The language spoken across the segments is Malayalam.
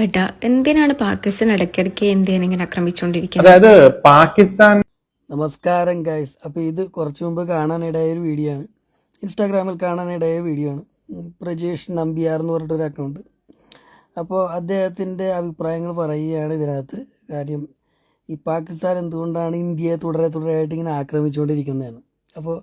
ഏട്ടാ, എന്തിനാണ് പാകിസ്ഥാൻ ഇടയ്ക്കിടയ്ക്ക് ഇന്ത്യനെ ഇങ്ങനെ ആക്രമിച്ചുകൊണ്ടിരിക്കുന്നത്? അതായത് പാകിസ്ഥാൻ നമസ്കാരം ഗൈസ്. അപ്പോൾ ഇത് കുറച്ച് മുമ്പ് കാണാനിടയായ ഒരു വീഡിയോ ആണ്, ഇൻസ്റ്റാഗ്രാമിൽ കാണാനിടയായ വീഡിയോ ആണ്. പ്രജേഷ് നമ്പ്യാർ എന്ന് പറഞ്ഞിട്ടൊരു അക്കൗണ്ട്. അപ്പോൾ അദ്ദേഹത്തിൻ്റെ അഭിപ്രായങ്ങൾ പറയുകയാണ് ഇതിനകത്ത്. കാര്യം ഈ പാകിസ്ഥാൻ എന്തുകൊണ്ടാണ് ഇന്ത്യയെ തുടരെയായിട്ട് ഇങ്ങനെ ആക്രമിച്ചുകൊണ്ടിരിക്കുന്നതെന്ന്. അപ്പോൾ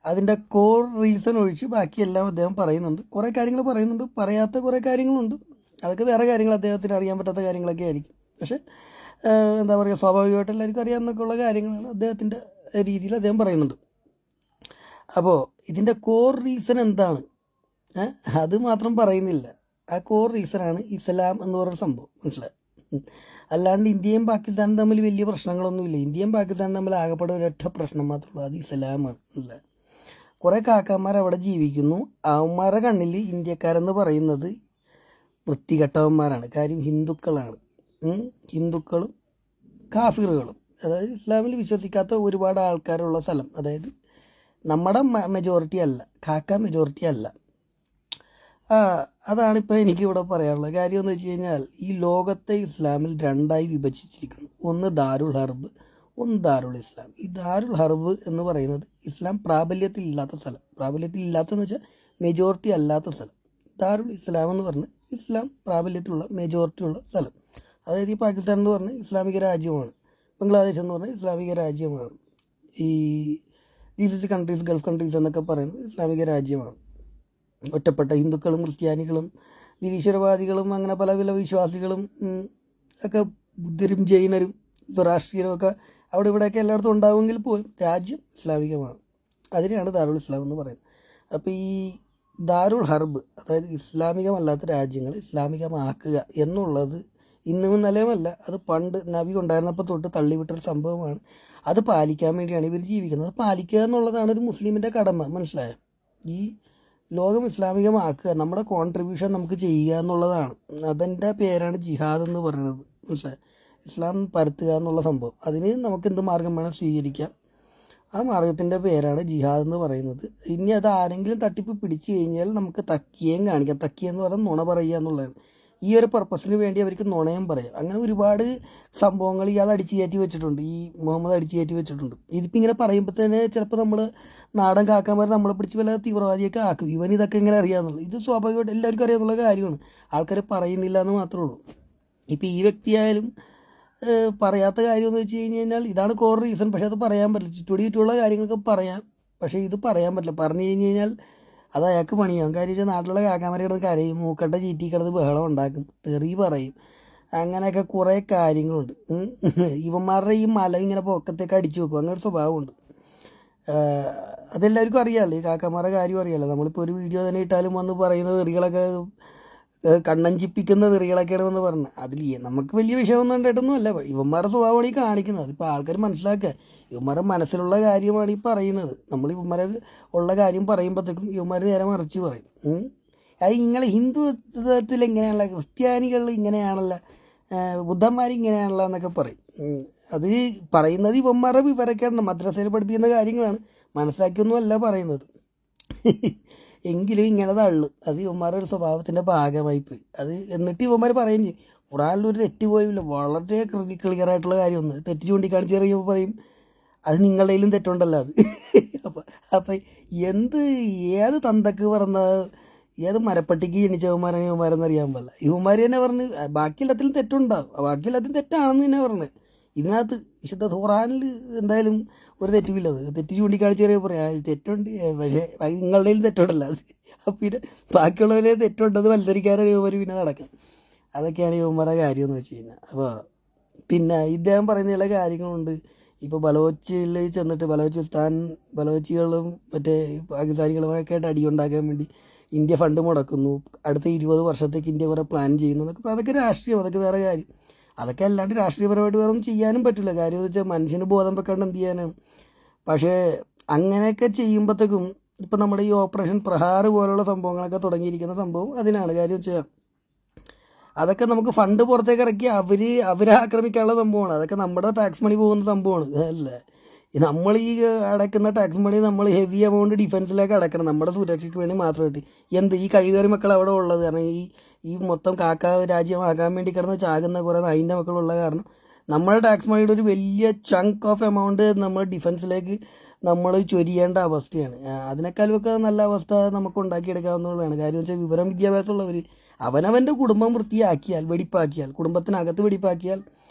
അതിൻ്റെ കോർ റീസൺ ഒഴിച്ച് ബാക്കിയെല്ലാം അദ്ദേഹം പറയുന്നുണ്ട്. കുറേ കാര്യങ്ങൾ പറയുന്നുണ്ട്, പറയാത്ത കുറേ കാര്യങ്ങളുണ്ട്. അതൊക്കെ വേറെ കാര്യങ്ങൾ, അദ്ദേഹത്തിന് അറിയാൻ പറ്റാത്ത കാര്യങ്ങളൊക്കെ ആയിരിക്കും. പക്ഷേ എന്താ പറയുക, സ്വാഭാവികമായിട്ട് എല്ലാവർക്കും അറിയാമെന്നൊക്കെ ഉള്ള കാര്യങ്ങളാണ് അദ്ദേഹത്തിൻ്റെ രീതിയിൽ അദ്ദേഹം പറയുന്നുണ്ട്. അപ്പോൾ ഇതിൻ്റെ കോർ റീസൺ എന്താണ് അത് മാത്രം പറയുന്നില്ല. ആ കോർ റീസണാണ് ഇസ്ലാം എന്ന് പറയുന്ന സംഭവം, മനസ്സിലായി? അല്ലാണ്ട് ഇന്ത്യയും പാകിസ്ഥാനും തമ്മിൽ വലിയ പ്രശ്നങ്ങളൊന്നുമില്ല. ഇന്ത്യയും പാകിസ്ഥാനും തമ്മിൽ ആകെപ്പെടുന്ന ഒരൊറ്റ പ്രശ്നം മാത്രമേ ഉള്ളൂ, അത് ഇസ്ലാമാണ്. അല്ല, കുറേ കാക്കാന്മാർ അവിടെ ജീവിക്കുന്നു. അവന്മാരുടെ കണ്ണിൽ ഇന്ത്യക്കാരെന്ന് പറയുന്നത് വൃത്തികെട്ടവന്മാരാണ്. കാര്യം ഹിന്ദുക്കളാണ്. ഹിന്ദുക്കളും കാഫിറുകളും, അതായത് ഇസ്ലാമിൽ വിശ്വസിക്കാത്ത ഒരുപാട് ആൾക്കാരുള്ള സ്ഥലം. അതായത് നമ്മുടെ മെജോറിറ്റി അല്ല, കാക്ക മെജോറിറ്റി അല്ല. അതാണിപ്പോൾ എനിക്കിവിടെ പറയാനുള്ളത്. കാര്യം എന്ന് വെച്ച് കഴിഞ്ഞാൽ, ഈ ലോകത്തെ ഇസ്ലാമിൽ രണ്ടായി വിഭജിച്ചിരിക്കുന്നു. ഒന്ന് ദാരുൽ ഹർബ്, ഒന്ന് ദാരുൽ ഇസ്ലാം. ഈ ദാരുൽ ഹർബ് എന്ന് പറയുന്നത് ഇസ്ലാം പ്രാബല്യത്തിൽ ഇല്ലാത്ത സ്ഥലം. പ്രാബല്യത്തിൽ ഇല്ലാത്തതെന്ന് വെച്ചാൽ മെജോറിറ്റി അല്ലാത്ത സ്ഥലം. ദാരുൽ ഇസ്ലാം എന്ന് പറഞ്ഞ് ഇസ്ലാം പ്രാബല്യത്തിലുള്ള മെജോറിറ്റി ഉള്ള സ്ഥലം. അതായത് ഈ പാകിസ്ഥാൻ എന്ന് പറഞ്ഞാൽ ഇസ്ലാമിക രാജ്യമാണ്, ബംഗ്ലാദേശ് എന്ന് പറഞ്ഞാൽ ഇസ്ലാമിക രാജ്യമാണ്, ഈ GCC കൺട്രീസ്, ഗൾഫ് കൺട്രീസ് എന്നൊക്കെ പറയുന്നത് ഇസ്ലാമിക രാജ്യമാണ്. ഒറ്റപ്പെട്ട ഹിന്ദുക്കളും ക്രിസ്ത്യാനികളും നിരീശ്വരവാദികളും അങ്ങനെ പല പല വിശ്വാസികളും ഒക്കെ, ബുദ്ധരും ജൈനരും സ്വരാഷ്ട്രീയരും ഒക്കെ അവിടെ ഇവിടെയൊക്കെ എല്ലായിടത്തും ഉണ്ടാവുമെങ്കിൽ പോലും രാജ്യം ഇസ്ലാമികമാണ്. അതിനെയാണ് ദാരുൽ ഇസ്ലാം എന്ന് പറയുന്നത്. അപ്പോൾ ഈ ദാരുൽ ഹർബ്, അതായത് ഇസ്ലാമികമല്ലാത്ത രാജ്യങ്ങൾ ഇസ്ലാമികമാക്കുക എന്നുള്ളത് ഇന്നും നിലയുമല്ല, അത് പണ്ട് നബി ഉണ്ടായിരുന്നപ്പോൾ തൊട്ട് തള്ളിവിട്ടൊരു സംഭവമാണ്. അത് പാലിക്കാൻ വേണ്ടിയാണ് ഇവർ ജീവിക്കുന്നത്. അത് പാലിക്കുക എന്നുള്ളതാണ് ഒരു മുസ്ലിമിൻ്റെ കടമ, മനസ്സിലായോ? ഈ ലോകം ഇസ്ലാമികമാക്കുക, നമ്മുടെ കോൺട്രിബ്യൂഷൻ നമുക്ക് ചെയ്യുക എന്നുള്ളതാണ്. അതിൻ്റെ പേരാണ് ജിഹാദ് എന്ന് പറയുന്നത്, മനസ്സിലായോ? ഇസ്ലാം പരത്തുക എന്നുള്ള സംഭവം. അതിന് നമുക്ക് എന്ത് മാർഗം വേണം സ്വീകരിക്കാം. ആ മാർഗത്തിൻ്റെ പേരാണ് ജിഹാദ് എന്ന് പറയുന്നത്. ഇനി അത് ആരെങ്കിലും തട്ടിപ്പ് പിടിച്ചു കഴിഞ്ഞാൽ നമുക്ക് തക്കിയേം കാണിക്കാം. തക്കിയെന്ന് പറഞ്ഞാൽ നുണ പറയുക എന്നുള്ളതാണ്. ഈ ഒരു പർപ്പസിന് വേണ്ടി അവർക്ക് നുണയും പറയാം. അങ്ങനെ ഒരുപാട് സംഭവങ്ങൾ ഇയാൾ അടിച്ചു കയറ്റി വെച്ചിട്ടുണ്ട്, ഈ മുഹമ്മദ് അടിച്ചു കയറ്റി വെച്ചിട്ടുണ്ട്. ഇതിപ്പോൾ ഇങ്ങനെ പറയുമ്പോൾ തന്നെ ചിലപ്പോൾ നമ്മൾ നാടൻ കാക്കാന്മാർ നമ്മളെ പിടിച്ച് വല്ല തീവ്രവാദിയൊക്കെ ആക്കും. ഇവൻ ഇതൊക്കെ ഇങ്ങനെ അറിയാമെന്നുള്ളൂ. ഇത് സ്വാഭാവികമായിട്ട് എല്ലാവർക്കും അറിയാമെന്നുള്ള കാര്യമാണ്, ആൾക്കാർ പറയുന്നില്ല എന്ന് മാത്രമേ ഉള്ളൂ. ഇപ്പോൾ ഈ വ്യക്തിയായാലും പറയാത്ത കാര്യം എന്ന് വെച്ച് കഴിഞ്ഞാൽ ഇതാണ് കോർ റീസൺ. പക്ഷേ അത് പറയാൻ പറ്റില്ല. ചുറ്റുള്ള കാര്യങ്ങളൊക്കെ പറയാം, പക്ഷേ ഇത് പറയാൻ പറ്റില്ല. പറഞ്ഞു കഴിഞ്ഞ് കഴിഞ്ഞാൽ അത് അയാൾക്ക് പണിയാകും. കാര്യം വെച്ചാൽ നാട്ടിലുള്ള കാക്കാമാരെ കിടന്ന് കരയും, മൂക്കട്ട ചീറ്റി കിടന്ന് ബഹളം ഉണ്ടാക്കും, തെറി പറയും, അങ്ങനെയൊക്കെ കുറേ കാര്യങ്ങളുണ്ട്. ഇവന്മാരുടെ ഈ മല ഇങ്ങനെ പൊക്കത്തേക്ക് അടിച്ചു വെക്കും, അങ്ങനെ ഒരു സ്വഭാവമുണ്ട്. അതെല്ലാവർക്കും അറിയാമല്ലോ, ഈ കാക്കന്മാരുടെ കാര്യം അറിയാമല്ലോ. നമ്മളിപ്പോൾ ഒരു വീഡിയോ തന്നെ ഇട്ടാലും വന്ന് പറയുന്ന തെറികളൊക്കെ കണ്ണഞ്ചിപ്പിക്കുന്ന തെറികളൊക്കെയാണ് എന്ന് പറഞ്ഞത്. അതിൽ നമുക്ക് വലിയ വിഷയമൊന്നും ഉണ്ടായിട്ടൊന്നും അല്ല, ഇവന്മാരുടെ സ്വഭാവമാണ് ഈ കാണിക്കുന്നത്. അതിപ്പോൾ ആൾക്കാർ മനസ്സിലാക്കുക, ഇവന്മാരുടെ മനസ്സിലുള്ള കാര്യമാണ് ഈ പറയുന്നത്. നമ്മൾ ഇവന്മാരെ ഉള്ള കാര്യം പറയുമ്പോഴത്തേക്കും ഇവന്മാർ നേരെ മറിച്ച് പറയും. അത് നിങ്ങൾ ഹിന്ദുത്വത്തിൽ എങ്ങനെയാണല്ലോ, ക്രിസ്ത്യാനികളിൽ ഇങ്ങനെയാണല്ലോ, ബുദ്ധന്മാർ ഇങ്ങനെയാണല്ലോ എന്നൊക്കെ പറയും. അത് പറയുന്നത് ഇവന്മാരുടെ വിവരക്കേടാണ്, മദ്രസയിൽ പഠിപ്പിക്കുന്ന കാര്യങ്ങളാണ്, മനസ്സിലാക്കിയൊന്നുമല്ല പറയുന്നത്. എങ്കിലും ഇങ്ങനെ തള്ളു, അത് ഇവന്മാരുടെ ഒരു സ്വഭാവത്തിൻ്റെ ഭാഗമായിപ്പോയി. അത് എന്നിട്ട് ഇവന്മാർ പറയും ഖുറാനിലൊരു തെറ്റ് പോയില്ല, വളരെ ക്ലിയറായിട്ടുള്ള കാര്യമൊന്ന് തെറ്റ് ചൂണ്ടിക്കാണിച്ച് പറയുമ്പോൾ പറയും അത് നിങ്ങളുടെയിലും തെറ്റുണ്ടല്ലോ അത്. അപ്പം ഏത് തന്തക്ക് പറഞ്ഞ, ഏത് മരപ്പട്ടിക്ക് ജനിച്ചവന്മാരാണ് ഇവന്മാരെന്ന് അറിയാൻ പാടില്ല. ഇവന്മാർ തന്നെ പറഞ്ഞ് ബാക്കി എല്ലാത്തിലും തെറ്റുണ്ടാവും, ബാക്കി എല്ലാത്തിലും തെറ്റാണെന്ന് തന്നെ പറഞ്ഞത്. ഇതിനകത്ത് വിശുദ്ധ ഖുറാനിൽ എന്തായാലും ഒരു തെറ്റുമില്ല. അത് തെറ്റ് ചൂണ്ടിക്കാണിച്ച് പറയുമ്പോൾ പറയാം തെറ്റുണ്ട്, പക്ഷേ നിങ്ങളുടെയും തെറ്റുണ്ടല്ലോ അത്. അപ്പം പിന്നെ ബാക്കിയുള്ളവരെ തെറ്റുണ്ടത് മത്സരിക്കാനാണ് ഇവന്മാർ പിന്നെ നടക്കുക. അതൊക്കെയാണ് ഇവന്മാരുടെ കാര്യം എന്ന് വെച്ച് കഴിഞ്ഞാൽ. അപ്പോൾ പിന്നെ ഇദ്ദേഹം പറയുന്ന ചില കാര്യങ്ങളുണ്ട്. ഇപ്പോൾ ബലോച്ചിൽ ചെന്നിട്ട് ബലോച്ചികളും മറ്റേ പാകിസ്ഥാനികളുമൊക്കെ ആയിട്ട് അടിയുണ്ടാക്കാൻ വേണ്ടി ഇന്ത്യ ഫണ്ട് മുടക്കുന്നു, അടുത്ത 20 വർഷത്തേക്ക് ഇന്ത്യ കുറേ പ്ലാൻ ചെയ്യുന്നു എന്നൊക്കെ. അപ്പോൾ അതൊക്കെ രാഷ്ട്രീയം, അതൊക്കെ വേറെ കാര്യം. അതൊക്കെ അല്ലാണ്ട് രാഷ്ട്രീയപരമായിട്ട് വേറെ ഒന്നും ചെയ്യാനും പറ്റില്ല. കാര്യം എന്ന് വെച്ചാൽ മനുഷ്യന് ബോധം വെക്കാണ്ട് എന്ത് ചെയ്യാനാണ്. പക്ഷേ അങ്ങനെയൊക്കെ ചെയ്യുമ്പോഴത്തേക്കും ഇപ്പം നമ്മുടെ ഈ ഓപ്പറേഷൻ പ്രഹാർ പോലുള്ള സംഭവങ്ങളൊക്കെ തുടങ്ങിയിരിക്കുന്ന സംഭവം അതിനാണ്. കാര്യം വെച്ചാൽ അതൊക്കെ നമുക്ക് ഫണ്ട് പുറത്തേക്ക് ഇറക്കി അവരെ ആക്രമിക്കാനുള്ള സംഭവമാണ്. അതൊക്കെ നമ്മുടെ ടാക്സ് മണി പോകുന്ന സംഭവമാണ്, അല്ലേ? നമ്മൾ ഈ അടയ്ക്കുന്ന ടാക്സ് മണി നമ്മൾ ഹെവി എമൗണ്ട് ഡിഫൻസിലേക്ക് അടയ്ക്കണം, നമ്മുടെ സുരക്ഷയ്ക്ക് വേണ്ടി മാത്രമായിട്ട്. ഈ കഴിവേറി മക്കൾ അവിടെ ഉള്ളത് കാരണം ഈ ഈ മൊത്തം കാക്ക രാജ്യമാക്കാൻ വേണ്ടി കിടന്ന് ചാകുന്ന കുറേ നായിൻ്റെ മക്കളുള്ള കാരണം നമ്മുടെ ടാക്സ് മണിയുടെ ഒരു വലിയ ചങ്ക് ഓഫ് എമൗണ്ട് നമ്മൾ ഡിഫൻസിലേക്ക് നമ്മൾ ചൊരിയേണ്ട അവസ്ഥയാണ്. അതിനേക്കാളുമൊക്കെ നല്ല അവസ്ഥ നമുക്ക് ഉണ്ടാക്കിയെടുക്കാവുന്നതാണ്. കാര്യം വെച്ചാൽ വിവരം വിദ്യാഭ്യാസമുള്ളവർ അവനവൻ്റെ കുടുംബം വൃത്തിയാക്കിയാൽ, വെടിപ്പാക്കിയാൽ, കുടുംബത്തിനകത്ത് വെടിപ്പാക്കിയാൽ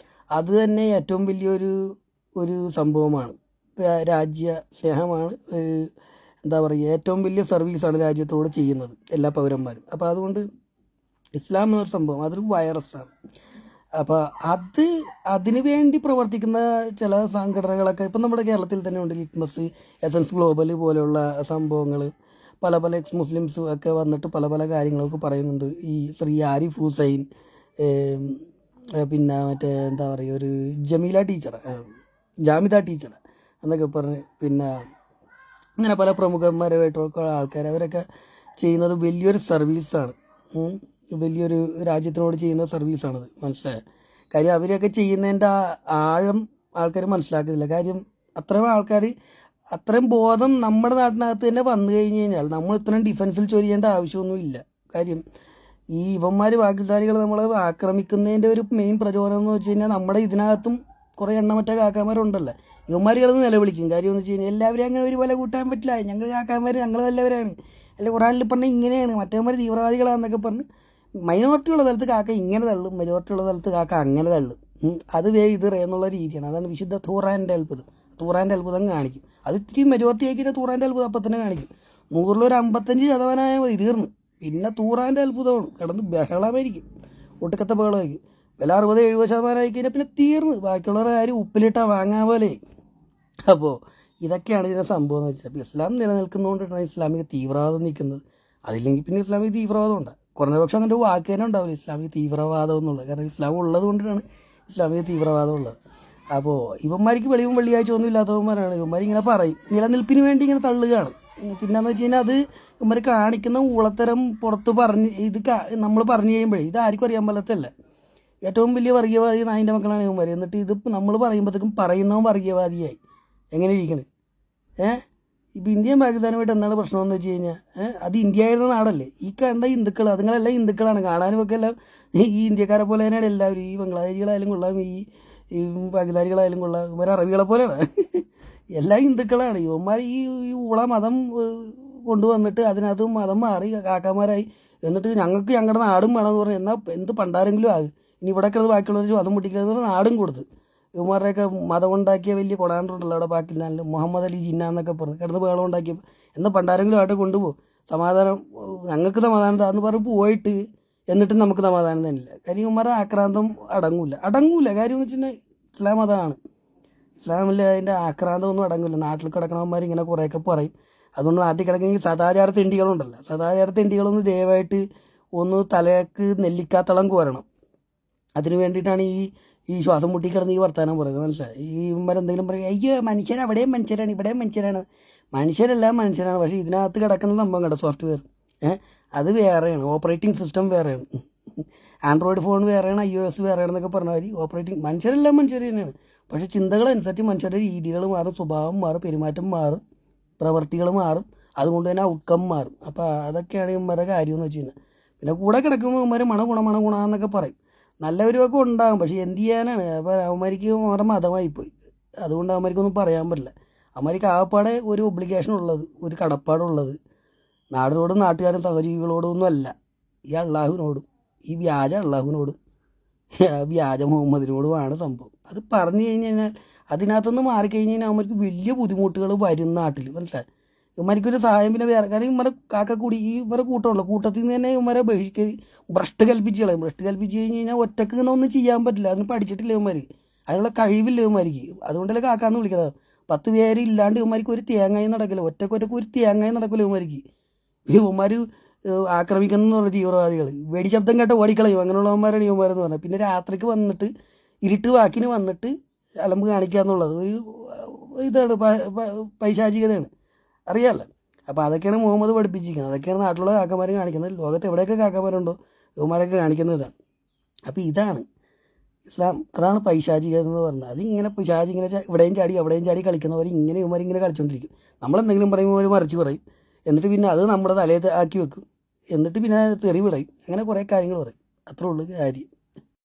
അത് തന്നെ ഏറ്റവും വലിയൊരു സംഭവമാണ്. രാജ്യ സ്നേഹമാണ്. എന്താ പറയുക, ഏറ്റവും വലിയ സർവീസാണ് രാജ്യത്തോട് ചെയ്യുന്നത് എല്ലാ പൗരന്മാരും. അപ്പോൾ അതുകൊണ്ട് ഇസ്ലാം എന്നൊരു സംഭവം അതൊരു വൈറസാണ്. അപ്പോൾ അതിനു വേണ്ടി പ്രവർത്തിക്കുന്ന ചില സംഘടനകളൊക്കെ ഇപ്പം നമ്മുടെ കേരളത്തിൽ തന്നെ ഉണ്ട്. ലിറ്റ്മസ്, എസൻസ് ഗ്ലോബൽ പോലെയുള്ള സംഭവങ്ങൾ, പല എക്സ് മുസ്ലിംസും ഒക്കെ വന്നിട്ട് പല കാര്യങ്ങളൊക്കെ പറയുന്നുണ്ട്. ഈ ശ്രീ ആരിഫ് ഹുസൈൻ, പിന്നെ മറ്റേ എന്താ പറയുക, ഒരു ജമീല ടീച്ചർ, ജാമിദ ടീച്ചർ എന്നൊക്കെ പറഞ്ഞ്, പിന്നെ അങ്ങനെ പല പ്രമുഖന്മാരുമായിട്ടുള്ള ആൾക്കാർ, അവരൊക്കെ ചെയ്യുന്നത് വലിയൊരു സർവീസാണ്. വലിയൊരു രാജ്യത്തിനോട് ചെയ്യുന്ന സർവീസാണത്. മനസ്സിലായത് കാര്യം. അവരൊക്കെ ചെയ്യുന്നതിൻ്റെ ആഴം ആൾക്കാർ മനസ്സിലാക്കുന്നില്ല. കാര്യം അത്രയും ബോധം നമ്മുടെ നാട്ടിനകത്ത് തന്നെ വന്നു കഴിഞ്ഞ് കഴിഞ്ഞാൽ നമ്മൾ ഇത്രയും ഡിഫൻസിൽ ചൊരിയേണ്ട ആവശ്യമൊന്നുമില്ല. കാര്യം ഈ ഇവന്മാർ പാകിസ്ഥാനികൾ നമ്മളെ ആക്രമിക്കുന്നതിൻ്റെ ഒരു മെയിൻ പ്രചോദനം എന്ന് വെച്ച് കഴിഞ്ഞാൽ നമ്മുടെ ഇതിനകത്തും കുറേ എണ്ണമറ്റ കാക്കാന്മാരുണ്ടല്ലോ. ഇവന്മാർ കിടന്ന് നിലവിളിക്കും. കാര്യം എന്ന് വെച്ച് കഴിഞ്ഞാൽ എല്ലാവരും അങ്ങനെ ഒരു പോലെ കൂട്ടാൻ പറ്റില്ല, ഞങ്ങൾ കാക്കാന്മാർ, ഞങ്ങൾ നല്ലവരാണ്, അല്ലെ ഖുറാനിൽ പറഞ്ഞാൽ ഇങ്ങനെയാണ്, മറ്റേമാർ തീവ്രവാദികളാണെന്നൊക്കെ പറഞ്ഞ് മൈനോറിറ്റി ഉള്ള സ്ഥലത്ത് കാക്ക ഇങ്ങനെ തള്ളും, മെജോറിറ്റി ഉള്ള സ്ഥലത്ത് കാക്ക അങ്ങനെ തള്ളും. അത് ഇത് എന്നുള്ള രീതിയാണ്. അതാണ് വിശുദ്ധ ഖുറാൻ്റെ അത്ഭുതം കാണിക്കും. അത് ഇത്തിരി മെജോറിറ്റി ആക്കിയിട്ട് ഖുറാൻ്റെ അത്ഭുതം അപ്പം തന്നെ കാണിക്കും. 100-ൽ 55% മതി, തീർന്നു. പിന്നെ ഖുറാൻ്റെ അത്ഭുതമാണ്, കിടന്ന് ബഹളമായിരിക്കും, ഒട്ടുക്കത്തെ ബഹളമായിരിക്കും. വില 60-70% ആയി കഴിഞ്ഞാൽ പിന്നെ തീർന്ന്. ബാക്കിയുള്ളവരുടെ കാര്യം ഉപ്പിലിട്ടാൽ വാങ്ങാൻ പോലെ. അപ്പോൾ ഇതൊക്കെയാണ് ഇതിൻ്റെ സംഭവം എന്ന് വെച്ചാൽ. അപ്പോൾ ഇസ്ലാം നിലനിൽക്കുന്നതുകൊണ്ടാണ് ഇസ്ലാമിക തീവ്രവാദം നിൽക്കുന്നത്. അതില്ലെങ്കിൽ പിന്നെ ഇസ്ലാമിക തീവ്രവാദം ഉണ്ട്. കുറഞ്ഞപക്ഷം അങ്ങനെ ഒരു വാക്ക് തന്നെ ഉണ്ടാവില്ല, ഇസ്ലാമിക തീവ്രവാദം എന്നുള്ളത്. കാരണം ഇസ്ലാം ഉള്ളത് കൊണ്ടാണ് ഇസ്ലാമിക തീവ്രവാദം ഉള്ളത്. അപ്പോൾ ഇവന്മാർക്ക് വെളിവും വെള്ളിയാഴ്ച ഒന്നും ഇല്ലാത്തവന്മാരാണ്. ഇവന്മാരിങ്ങനെ പറയും, നിലനിൽപ്പിന് വേണ്ടി ഇങ്ങനെ തള്ളുകയാണ്. പിന്നെന്ന് വെച്ച് കഴിഞ്ഞാൽ അത് ഇവന്മാർ കാണിക്കുന്ന ഊളത്തരം പുറത്ത് പറഞ്ഞ് നമ്മൾ പറഞ്ഞു കഴിയുമ്പോഴേ ഇത് ആർക്കും അറിയാൻ പാടില്ല. ഏറ്റവും വലിയ വർഗീയവാദി നായിൻ്റെ മക്കളാണ് ഇവന്മാർ. എന്നിട്ട് ഇത് നമ്മൾ പറയുമ്പോഴത്തേക്കും പറയുന്നവൻ വർഗീയവാദിയായി. എങ്ങനെ ഇരിക്കണ്? ഇപ്പം ഇന്ത്യയും പാകിസ്ഥാനുമായിട്ട് എന്താണ് പ്രശ്നമെന്ന് വെച്ച് കഴിഞ്ഞാൽ, അത് ഇന്ത്യയുടെ നാടല്ലേ. ഈ കണ്ട ഹിന്ദുക്കൾ, അതുങ്ങളെല്ലാം ഹിന്ദുക്കളാണ്. കാണാനും ഒക്കെ എല്ലാം ഈ ഇന്ത്യക്കാരെ പോലെ തന്നെയാണ് എല്ലാവരും. ഈ ബംഗ്ലാദേശികളായാലും കൊള്ളാം, ഈ പാകിസ്ഥാനികളായാലും കൊള്ളാം, ഇവർ അറബികളെ പോലെയാണ്. എല്ലാം ഹിന്ദുക്കളാണ്. ഇവന്മാർ ഈ ഉള മതം കൊണ്ടുവന്നിട്ട് അതിനകത്ത് മതം മാറി കാക്കാന്മാരായി. എന്നിട്ട് ഞങ്ങൾക്ക് ഞങ്ങളുടെ നാടും വേണമെന്ന് പറഞ്ഞാൽ എന്നാൽ എന്ത് പണ്ടാരെങ്കിലും ആകും. ഇനി ഇവിടെ കിടന്ന് ബാക്കിയുള്ളവർ മതം മുട്ടിക്കണമെന്ന് പറഞ്ഞാൽ നാടും കൊടുത്ത്. ഇവന്മാരുടെയൊക്കെ മതം ഉണ്ടാക്കിയ വലിയ കൊടാണ്ടല്ലോ അവിടെ പാകിസ്ഥാനിൽ, മുഹമ്മദ് അലി ജിന്ന എന്നൊക്കെ പറഞ്ഞ് കിടന്ന് ബഹളം ഉണ്ടാക്കിയപ്പോൾ എന്നാൽ പണ്ടാരെങ്കിലും ആയിട്ട് കൊണ്ടുപോകും. സമാധാനം, ഞങ്ങൾക്ക് സമാധാനം താന്ന് പറഞ്ഞ് പോയിട്ട് എന്നിട്ടും നമുക്ക് സമാധാനം തന്നില്ല. കാര്യം ഇവന്മാരുടെ ആക്രാന്തം അടങ്ങൂല. കാര്യം എന്ന് വെച്ചിട്ടുണ്ടെങ്കിൽ ഇസ്ലാം അതാണ്. ഇസ്ലാമിൽ അതിൻ്റെ ആക്രാന്തമൊന്നും അടങ്ങില്ല. നാട്ടിൽ കിടക്കണവന്മാർ ഇങ്ങനെ കുറേയൊക്കെ പറയും. അതുകൊണ്ട് നാട്ടിൽ കിടക്കണമെങ്കിൽ സദാചാര തെണ്ടികളുണ്ടല്ലോ, സദാചാര തെണ്ടികളൊന്ന് ദയവായിട്ട് ഒന്ന് തലക്ക് നെല്ലിക്കാത്തളം കോരണം. അതിന് വേണ്ടിയിട്ടാണ് ഈ ശ്വാസം മുട്ടി കിടന്ന് ഈ വർത്തമാനം പറയുന്നത്. മനസ്സിലായി? ഈ എന്തെങ്കിലും പറയും, അയ്യോ മനുഷ്യർ അവിടെയും മനുഷ്യരാണ് ഇവിടെയും മനുഷ്യരാണ്. മനുഷ്യരെല്ലാം മനുഷ്യരാണ്. പക്ഷേ ഇതിനകത്ത് കിടക്കുന്ന സംഭവം കേട്ടോ, സോഫ്റ്റ്വെയർ അത് വേറെയാണ്, ഓപ്പറേറ്റിംഗ് സിസ്റ്റം വേറെയാണ്. ആൻഡ്രോയിഡ് ഫോൺ വേറെയാണ്, iOS വേറെയാണെന്നൊക്കെ പറഞ്ഞാൽ മനുഷ്യരെല്ലാം മനുഷ്യർ തന്നെയാണ്. പക്ഷേ ചിന്തകളനുസരിച്ച് മനുഷ്യരുടെ രീതികൾ മാറും, സ്വഭാവം മാറും, പെരുമാറ്റം മാറും, പ്രവർത്തികൾ മാറും. അതുകൊണ്ട് തന്നെ ഔട്ട്കം മാറും. അപ്പോൾ അതൊക്കെയാണ് ഇവന്മാരുടെ കാര്യം എന്ന് വെച്ച് കഴിഞ്ഞാൽ. പിന്നെ കൂടെ കിടക്കുമ്പോൾ ഇവന്മാർ മണ എന്നൊക്കെ പറയും. നല്ലവരുമൊക്കെ ഉണ്ടാകും, പക്ഷേ എന്ത് ചെയ്യാനാണ്. അപ്പോൾ അവന്മാർക്ക് അവരുടെ മതമായിപ്പോയി. അതുകൊണ്ട് അവന്മാർക്കൊന്നും പറയാൻ പറ്റില്ല. അവന്മാർക്ക് ആകപ്പാടെ ഒരു ഒബ്ലിഗേഷൻ ഉള്ളത്, ഒരു കടപ്പാടുള്ളത് നാടിനോടും നാട്ടുകാരും സഹജീവികളോടും ഒന്നും അല്ല, ഈ അള്ളാഹുവിനോടും, ഈ വ്യാജ അള്ളാഹുവിനോടും വ്യാജ മുഹമ്മദിനോടുമാണ് സംഭവം. അത് പറഞ്ഞു കഴിഞ്ഞാൽ അതിനകത്തുനിന്ന് മാറിക്കഴിഞ്ഞ് കഴിഞ്ഞാൽ അവന്മാർക്ക് വലിയ ബുദ്ധിമുട്ടുകൾ വരും നാട്ടിൽ. മനസ്സിലായി? ഇവന്മാർക്കൊരു സഹായം പിന്നെ വേറെ കാര്യം. ഇവരെ കാക്കക്കൂടി ഇവരെ കൂട്ടമുള്ളൂ, കൂട്ടത്തിൽ നിന്ന് തന്നെ ഇവരെ ഭ്രഷ്ട് കൽപ്പിച്ച് കളയും. ഭ്രഷ്ട് കൽപ്പിച്ച് കഴിഞ്ഞ് കഴിഞ്ഞാൽ ഒറ്റക്ക് ഇങ്ങനെ ഒന്നും ചെയ്യാൻ പറ്റില്ല. അതിന് പഠിച്ചിട്ടില്ല ഇവന്മാർ, അതിനുള്ള കഴിവില്ല ഇവന്മാർക്ക്. അതുകൊണ്ടല്ലേ കാക്കാന്ന് വിളിക്കുന്നത്. 10 പേര് ഇല്ലാണ്ട് ഇവന്മാർക്ക് ഒരു തേങ്ങായി നടക്കില്ല, ഒറ്റക്ക് ഒരു തേങ്ങായി നടക്കില്ല ഇവന്മാർക്ക്. ഇവന്മാർ ആക്രമിക്കുന്ന പറഞ്ഞ തീവ്രവാദികൾ വെടി ശബ്ദം കേട്ട ഓടിക്കളയും. അങ്ങനെയുള്ളവന്മാരാണ് ഇവന്മാരെന്ന് പറഞ്ഞാൽ. പിന്നെ രാത്രിക്ക് വന്നിട്ട് ഇരുട്ട് വാക്കിന് വന്നിട്ട് അലമ്പ് കാണിക്കുക എന്നുള്ളത് ഒരു ഇതാണ്, പൈശാചികതയാണ്, അറിയാമല്ലോ. അപ്പോൾ അതൊക്കെയാണ് മുഹമ്മദ് പഠിപ്പിച്ചിരിക്കുന്നത്. അതൊക്കെയാണ് നാട്ടിലുള്ള കാക്കന്മാർ കാണിക്കുന്നത്. ലോകത്ത് എവിടെയൊക്കെ കാക്കന്മാരുണ്ടോ ഇവന്മാരൊക്കെ കാണിക്കുന്നത് ഇതാണ്. അപ്പോൾ ഇതാണ് ഇസ്ലാം, അതാണ് പൈശാചികത എന്ന് പറഞ്ഞാൽ. അതിങ്ങനെ പിശാചി ഇങ്ങനെ ഇവിടെയും ചാടി അവിടെയും ചാടി കളിക്കുന്നവർ ഇങ്ങനെ ഇവന്മാരിങ്ങനെ കളിച്ചുകൊണ്ടിരിക്കും. നമ്മളെന്തെങ്കിലും പറയുമ്പോൾ അവർ മറിച്ച് പറയും. എന്നിട്ട് പിന്നെ അത് നമ്മുടെ തലയിൽ ആക്കി വെക്കും. എന്നിട്ട് പിന്നെ തെറി വിടയും അങ്ങനെ കുറേ കാര്യങ്ങൾ പറയും. അത്രേ ഉള്ളൂ കാര്യം.